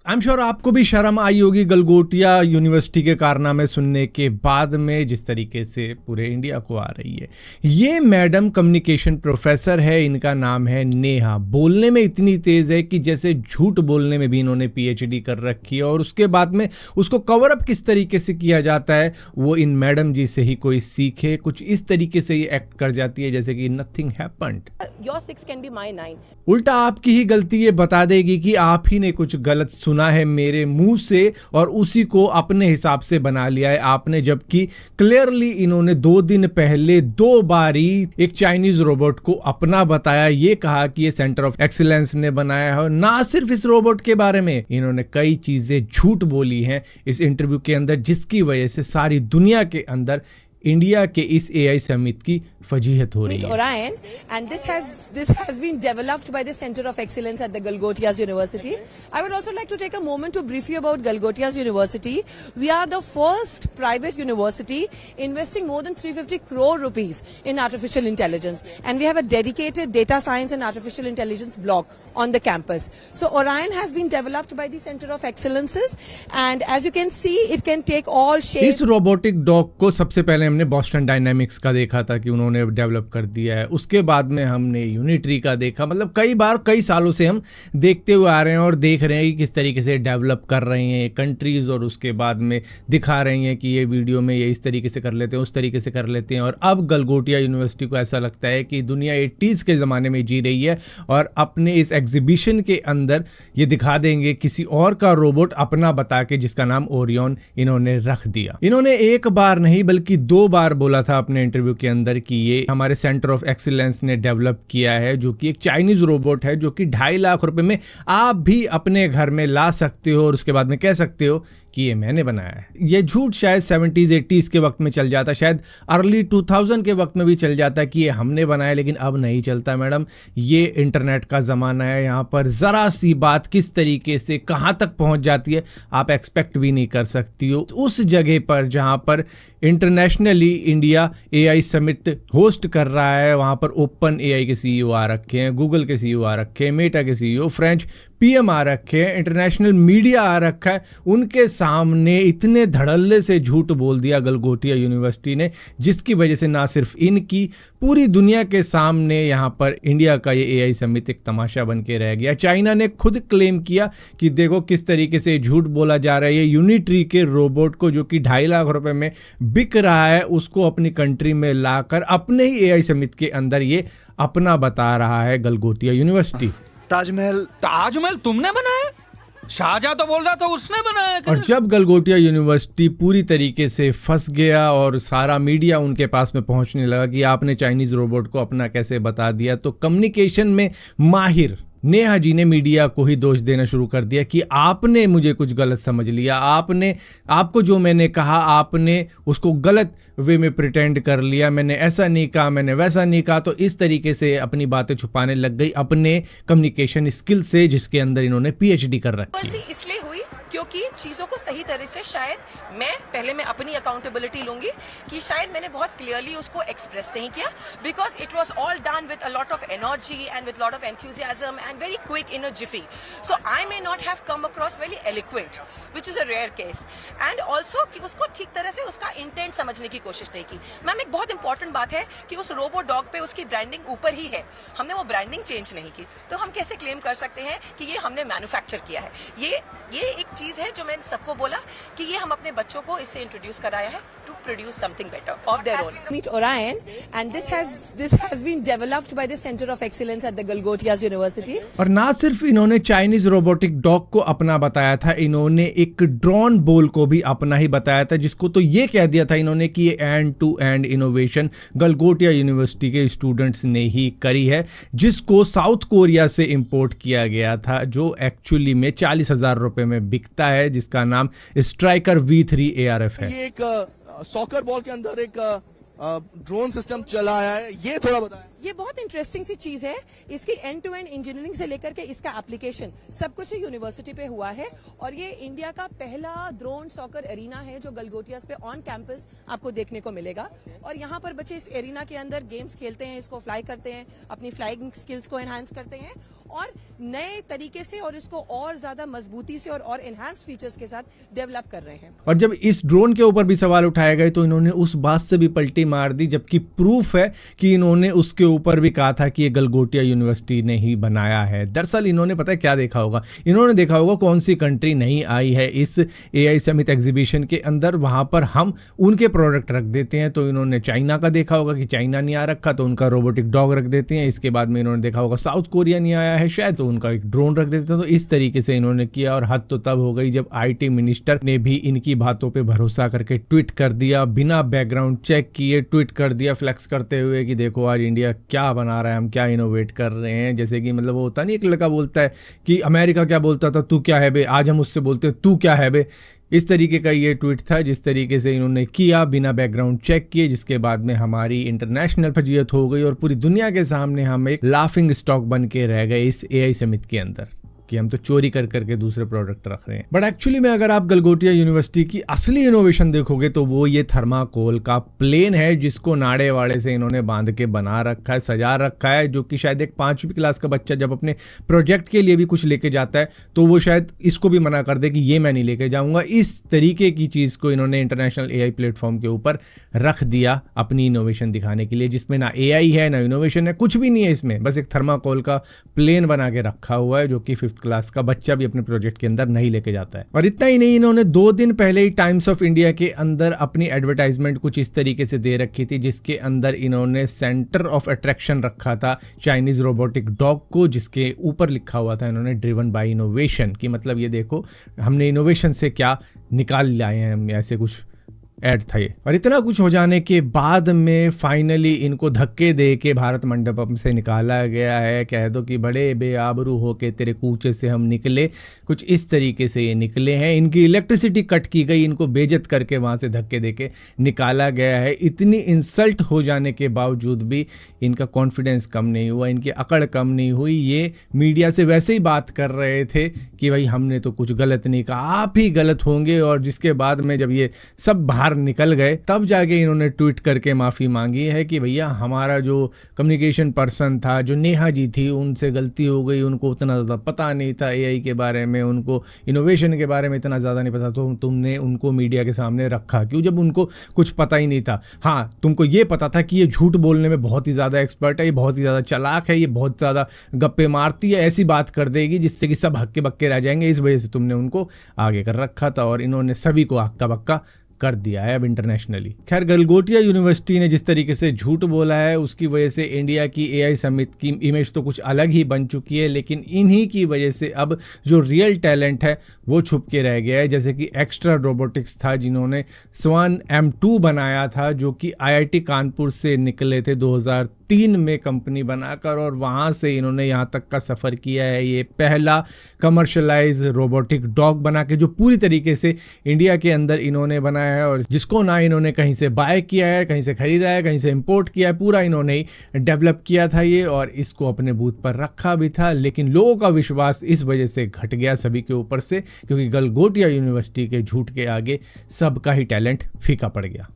I am sure आपको भी शर्म आई होगी गलगोटिया यूनिवर्सिटी के कारनामे सुनने के बाद में, जिस तरीके से पूरे इंडिया को आ रही है। ये मैडम कम्युनिकेशन प्रोफेसर है, इनका नाम है नेहा। बोलने में इतनी तेज है कि जैसे झूठ बोलने में भी इन्होंने पीएचडी कर रखी है, और उसके बाद में उसको कवर अप किस तरीके से किया जाता है वो इन मैडम जी से ही कोई सीखे। कुछ इस तरीके से ये एक्ट कर जाती है जैसे कि nothing happened. Your 6 can be my 9. उल्टा आपकी ही गलती ये बता देगी कि आप ही ने कुछ गलत सुना है मेरे मुंह से और उसी को अपने हिसाब से बना लिया है आपने, जबकि क्लियरली इन्होंने 2 दिन पहले 2 बारी एक चाइनीज रोबोट को अपना बताया। ये कहा कि ये सेंटर ऑफ एक्सीलेंस ने बनाया है। ना सिर्फ इस रोबोट के बारे में इन्होंने कई चीजें झूठ बोली हैं इस इंटरव्यू के अंदर, जिसकी वजह से सारी दुनिया के अंदर इंडिया के इस एआई समिट की फजीहत हो रही है। Orion, and this has been developed by the Center of Excellence at the Galgotias University. I would also like to take a moment to brief you about Galgotias University. We are the first private university investing more than 350 crore rupees in artificial intelligence, and we have a dedicated data science and artificial intelligence block on the campus. So Orion has been developed by the Center of Excellences, and as you can see, it can take all shapes. इस robotic dog को सबसे पहले हमने Boston dynamics का देखा था कि उन्होंने डेवलप कर दिया है। उसके बाद में हमने यूनिट्री का देखा। मतलब कई बार कई सालों से हम देखते हुए आ रहे हैं और देख रहे हैं कि किस तरीके से डेवलप कर रही हैं कंट्रीज, और उसके बाद में दिखा रही हैं कि ये वीडियो में ये इस तरीके से कर लेते हैं, उस तरीके से कर लेते हैं। और अब गलगोटिया यूनिवर्सिटी को ऐसा लगता है कि दुनिया 80s के ज़माने में जी रही है और अपने इस एग्जीबिशन के अंदर ये दिखा देंगे किसी और का रोबोट अपना बता के, जिसका नाम ओरियन इन्होंने रख दिया। इन्होंने एक बार नहीं बल्कि 2 बार बोला था अपने इंटरव्यू के अंदर कि ये हमारे सेंटर ऑफ एक्सीलेंस ने डेवलप किया है, जो कि एक चाइनीज रोबोट है जो कि 2.5 लाख रुपए में आप भी अपने घर में ला सकते हो और उसके बाद में कह सकते हो कि ये मैंने बनाया है। ये झूठ शायद 70s 80s के वक्त में चल जाता, शायद अर्ली 2000 के वक्त में भी चल जाता कि ये हमने बनाया, लेकिन अब नहीं चलता मैडम। ये इंटरनेट का ज़माना है, यहाँ पर ज़रा सी बात किस तरीके से कहाँ तक पहुँच जाती है आप एक्सपेक्ट भी नहीं कर सकती हो। उस जगह पर जहाँ पर internationally India AI summit host कर रहा है, वहाँ पर ओपन एआई के सीईओ आ रखे हैं, गूगल के सीईओ आ रखे हैं, मेटा के सीईओ, फ्रेंच पीएम आ रखे हैं, इंटरनेशनल मीडिया आ रखा है। उनके सामने इतने धड़ल्ले से झूठ बोल दिया गलगोटिया यूनिवर्सिटी ने, जिसकी वजह से ना सिर्फ इनकी पूरी दुनिया के सामने यहाँ पर इंडिया का ये एआई समिट एक तमाशा बन के रह गया। चाइना ने खुद क्लेम किया कि देखो किस तरीके से झूठ बोला जा रहा है। ये यूनिट्री के रोबोट को जो कि 2.5 लाख रुपए में बिक रहा है, उसको अपनी कंट्री में लाकर अपने ही एआई समिट के अंदर ये अपना बता रहा है गलगोटिया यूनिवर्सिटी। ताजमहल तुमने बनाया? शाहजहां तो बोल रहा था उसने बनाया। और जब गलगोटिया यूनिवर्सिटी पूरी तरीके से फंस गया और सारा मीडिया उनके पास में पहुंचने लगा कि आपने चाइनीज रोबोट को अपना कैसे बता दिया, तो कम्युनिकेशन में माहिर नेहा जी ने मीडिया को ही दोष देना शुरू कर दिया कि आपने मुझे कुछ गलत समझ लिया, आपको जो मैंने कहा आपने उसको गलत वे में प्रिटेंड कर लिया, मैंने ऐसा नहीं कहा, मैंने वैसा नहीं कहा। तो इस तरीके से अपनी बातें छुपाने लग गई अपने कम्युनिकेशन स्किल से, जिसके अंदर इन्होंने पीएचडी कर रखी है। इसलिए हुई क्योंकि चीज़ों को सही तरह से शायद मैं अपनी अकाउंटेबिलिटी लूंगी कि शायद मैंने बहुत क्लियरली उसको एक्सप्रेस नहीं किया, because it was all done with a lot of energy and with lot of enthusiasm and very quick in a jiffy. So I may not have come across very eloquent, which is a rare case. And also कि उसको ठीक तरह से उसका intent समझने की कोशिश नहीं की। मैम एक बहुत इंपॉर्टेंट बात है कि उस रोबो डॉग पे उसकी ब्रांडिंग ऊपर ही है, हमने वो ब्रांडिंग चेंज नहीं की, तो हम कैसे क्लेम कर सकते हैं कि ये हमने मैन्युफैक्चर किया है। ये एक चीज है जो मैंने सबको बोला कि ये हम अपने बच्चों को इससे इंट्रोड्यूस कराया है to produce something better of their own. Meet Orion, and this has been developed by the Center of Excellence at the Galgotias University. और ना सिर्फ इन्होंने चाइनीज रोबोटिक डॉग को अपना बताया था, इन्होंने एक ड्रोन बॉल को भी अपना ही बताया था, जिसको तो ये कह दिया था इन्होंने कि ये end to end innovation Galgotia university के स्टूडेंट्स ने ही करी है, जिसको साउथ कोरिया से इंपोर्ट किया गया था, जो एक्चुअली में 40,000 रुपए में बिकता है, जिसका नाम स्ट्राइकर V3 ARF है। ये एक सॉकर बॉल के अंदर एक ड्रोन सिस्टम चला है, ये थोड़ा बताएं। ये बहुत इंटरेस्टिंग सी चीज है। इसकी एंड टू एंड इंजीनियरिंग से लेकर के इसका एप्लीकेशन सब कुछ यूनिवर्सिटी पे हुआ है और ये इंडिया का पहला ड्रोन सॉकर एरिना है जो गलगोटियास पे ऑन कैंपस आपको देखने को मिलेगा। और यहाँ पर बच्चे इस एरिना के अंदर गेम्स खेलते हैं, इसको फ्लाई करते हैं, अपनी फ्लाइंग स्किल्स को एनहांस करते हैं और नए तरीके से और इसको और ज्यादा मजबूती से और एनहांस फीचर्स के साथ डेवलप कर रहे हैं। और जब इस ड्रोन के ऊपर भी सवाल उठाए गए तो इन्होंने उस बात से भी पलटी मार दी, जबकि प्रूफ है कि इन्होंने उसके ऊपर भी कहा था कि ये गलगोटिया यूनिवर्सिटी ने ही बनाया है। दरअसल इन्होंने पता है क्या देखा होगा, इन्होंने देखा होगा कौन सी कंट्री नहीं आई है इस AI समिट एग्जीबिशन के अंदर, वहां पर हम उनके प्रोडक्ट रख देते हैं। तो इन्होंने चाइना का देखा होगा कि चाइना नहीं आ रखा तो उनका रोबोटिक डॉग रख देते हैं। इसके बाद में इन्होंने देखा होगा साउथ कोरिया नहीं आया है शायद, तो उनका एक ड्रोन रख देते हैं। तो इस तरीके से इन्होंने किया और हद तो तब हो गई जब IT मिनिस्टर ने भी इनकी बातों पे भरोसा करके ट्वीट कर दिया, बिना बैकग्राउंड चेक किए ट्वीट कर दिया, फ्लेक्स करते हुए कि देखो आज इंडिया क्या बना रहा है, हम क्या इनोवेट कर रहे हैं। जैसे कि मतलब वो होता नहीं, एक लड़का बोलता है कि अमेरिका क्या बोलता था, तू क्या है बे, आज हम उससे बोलते हैं तू क्या है बे। इस तरीके का ये ट्वीट था जिस तरीके से इन्होंने किया बिना बैकग्राउंड चेक किए, जिसके बाद में हमारी इंटरनेशनल फजीयत हो गई और पूरी दुनिया के सामने हम एक लाफिंग स्टॉक बन के रह गए इस AI समिट के अंदर कि हम तो चोरी कर करके दूसरे प्रोडक्ट रख रहे हैं। बट एक्चुअली में अगर आप गलगोटिया यूनिवर्सिटी की असली इनोवेशन देखोगे तो वो ये थर्माकोल का प्लेन है जिसको नाड़े वाड़े से इन्होंने बांध के बना रखा है, सजा रखा है, जो कि शायद एक 5वीं क्लास का बच्चा जब अपने प्रोजेक्ट के लिए भी कुछ लेके जाता है तो वो शायद इसको भी मना कर दे कि ये मैं नहीं लेके जाऊंगा। इस तरीके की चीज़ को इन्होंने इंटरनेशनल AI प्लेटफॉर्म के ऊपर रख दिया अपनी इनोवेशन दिखाने के लिए, जिसमें ना AI है ना इनोवेशन है, कुछ भी नहीं है इसमें, बस एक थर्माकोल का प्लेन बना के रखा हुआ है जो कि 5th क्लास का बच्चा भी अपने प्रोजेक्ट के अंदर नहीं लेके जाता है। और इतना ही नहीं, इन्होंने 2 दिन पहले ही टाइम्स ऑफ इंडिया के अंदर अपनी एडवर्टाइजमेंट कुछ इस तरीके से दे रखी थी जिसके अंदर इन्होंने सेंटर ऑफ अट्रैक्शन रखा था चाइनीज रोबोटिक डॉग को, जिसके ऊपर लिखा हुआ था इन्होंने ड्रिवन बाय इनोवेशन, कि मतलब ये देखो हमने इनोवेशन से क्या निकाल लाए हैं हम, ऐसे कुछ ऐड था ये। और इतना कुछ हो जाने के बाद में फाइनली इनको धक्के दे के भारत मंडपम से निकाला गया है। कह दो कि बड़े बेआबरू हो के तेरे कूचे से हम निकले, कुछ इस तरीके से ये निकले हैं। इनकी इलेक्ट्रिसिटी कट की गई, इनको बेइज्जत करके वहाँ से धक्के दे के निकाला गया है। इतनी इंसल्ट हो जाने के बावजूद भी इनका कॉन्फिडेंस कम नहीं हुआ, इनकी अकड़ कम नहीं हुई। ये मीडिया से वैसे ही बात कर रहे थे कि भाई हमने तो कुछ गलत नहीं कहा, आप ही गलत होंगे। और जिसके बाद में जब ये सब बाहर निकल गए तब जाके इन्होंने ट्वीट करके माफ़ी मांगी है कि भैया हमारा जो कम्युनिकेशन पर्सन था, जो नेहा जी थी, उनसे गलती हो गई, उनको उतना ज़्यादा पता नहीं था AI के बारे में, उनको इनोवेशन के बारे में इतना ज़्यादा नहीं पता, तो तुमने उनको मीडिया के सामने रखा क्यों जब उनको कुछ पता ही नहीं था। हाँ, तुमको ये पता था कि ये झूठ बोलने में बहुत ही ज़्यादा एक्सपर्ट है, ये बहुत ही ज़्यादा चालाक है, ये बहुत ज़्यादा गप्पे मारती है, ऐसी बात कर देगी जिससे कि सब हक्के बक्के रह जाएंगे। इस वजह से तुमने उनको आगे कर रखा था और इन्होंने सभी को हक्का बक्का कर दिया है अब इंटरनेशनली। खैर, गलगोटिया यूनिवर्सिटी ने जिस तरीके से झूठ बोला है उसकी वजह से इंडिया की AI समिट की इमेज तो कुछ अलग ही बन चुकी है, लेकिन इन्हीं की वजह से अब जो रियल टैलेंट है वो छुप के रह गया है। जैसे कि एक्स्ट्रा रोबोटिक्स था जिन्होंने स्वान M2 बनाया था, जो कि IIT कानपुर से निकले थे 2003 में कंपनी बनाकर, और वहाँ से इन्होंने यहाँ तक का सफ़र किया है। ये पहला कमर्शलाइज रोबोटिक डॉग बना के जो पूरी तरीके से इंडिया के अंदर इन्होंने बनाया है, और जिसको ना इन्होंने कहीं से बाय किया है, कहीं से खरीदा है, कहीं से इंपोर्ट किया है, पूरा इन्होंने ही डेवलप किया था ये, और इसको अपने बूथ पर रखा भी था। लेकिन लोगों का विश्वास इस वजह से घट गया सभी के ऊपर से, क्योंकि गलगोटिया यूनिवर्सिटी के झूठ के आगे सबका ही टैलेंट फीका पड़ गया।